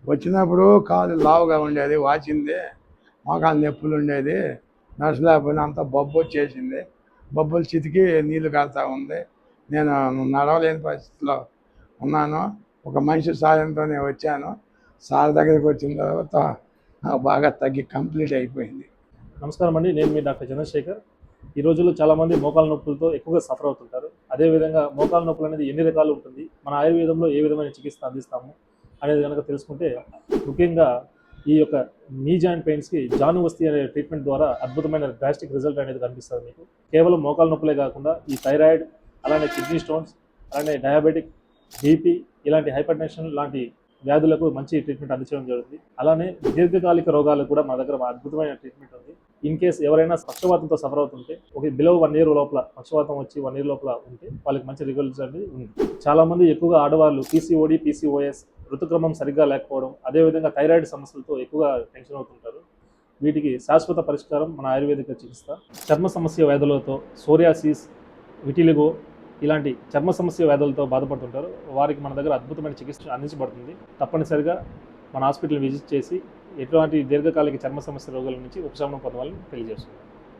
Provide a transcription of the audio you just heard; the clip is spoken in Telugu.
వచ్చినప్పుడు కాలు లావుగా ఉండేది, వాచింది, మోకాలు నొప్పులు ఉండేది, నడచలేకపోయినా అంతా బొబ్బు వచ్చేసింది. బొబ్బులు చితికి నీళ్లు కారుతా ఉంది. నేను నడవలేని పరిస్థితిలో ఉన్నాను. ఒక మనిషి సాయంతోనే వచ్చాను. సార్ దగ్గరికి వచ్చిన తర్వాత బాగా తగ్గి కంప్లీట్ అయిపోయింది. నమస్కారం అండి, నేను మీ డాక్టర్ చంద్రశేఖర్. ఈ రోజుల్లో చాలామంది మోకాల నొప్పులతో ఎక్కువగా సఫర్ అవుతుంటారు. అదేవిధంగా మోకాల నొప్పులు అనేది ఎన్ని రకాలు ఉంటుంది, మన ఆయుర్వేదంలో ఏ విధమైన చికిత్స అందిస్తాము అనేది కనుక తెలుసుకుంటే, ముఖ్యంగా ఈ యొక్క నీ జాయింట్ పెయిన్స్కి జానువస్తి అనే ట్రీట్మెంట్ ద్వారా అద్భుతమైన డ్రాస్టిక్ రిజల్ట్ అనేది కనిపిస్తుంది మీకు. కేవలం మోకాల నొప్పులే కాకుండా ఈ థైరాయిడ్, అలానే కిడ్నీ స్టోన్స్, అలానే డయాబెటిక్, బీపీ, ఇలాంటి హైపర్ టెన్షన్ లాంటి వ్యాధులకు మంచి ట్రీట్మెంట్ అందించడం జరుగుతుంది. అలానే దీర్ఘకాలిక రోగాలకు కూడా మా దగ్గర అద్భుతమైన ట్రీట్మెంట్ ఉంది. ఇన్ కేస్ ఎవరైనా పక్షవాతంతో సఫర్ అవుతుంటే, ఒక బిలో 1 year లోపల పక్షవాతం వచ్చి 1 year లోపల ఉంటే వాళ్ళకి మంచి రిజల్ట్స్ అనేది ఉంది. చాలా మంది ఎక్కువగా ఆడవాళ్ళు పీసీఓడి, పీసీఓఎస్, ఋతుక్రమం సరిగ్గా లేకపోవడం, అదేవిధంగా థైరాయిడ్ సమస్యలతో ఎక్కువగా టెన్షన్ అవుతుంటారు. వీటికి శాశ్వత పరిష్కారం మన ఆయుర్వేదిక చికిత్స. చర్మ సమస్య వ్యాధులతో, సోరియాసిస్, విటిలిగో ఇలాంటి చర్మ సమస్య వ్యాధులతో బాధపడుతుంటారు. వారికి మన దగ్గర అద్భుతమైన చికిత్స అందించబడుతుంది. తప్పనిసరిగా మన హాస్పిటల్ విజిట్ చేసి ఎటువంటి దీర్ఘకాలిక చర్మ సమస్య రోగాల నుంచి ఉపశమనం పొందవాలని తెలియజేస్తున్నాను.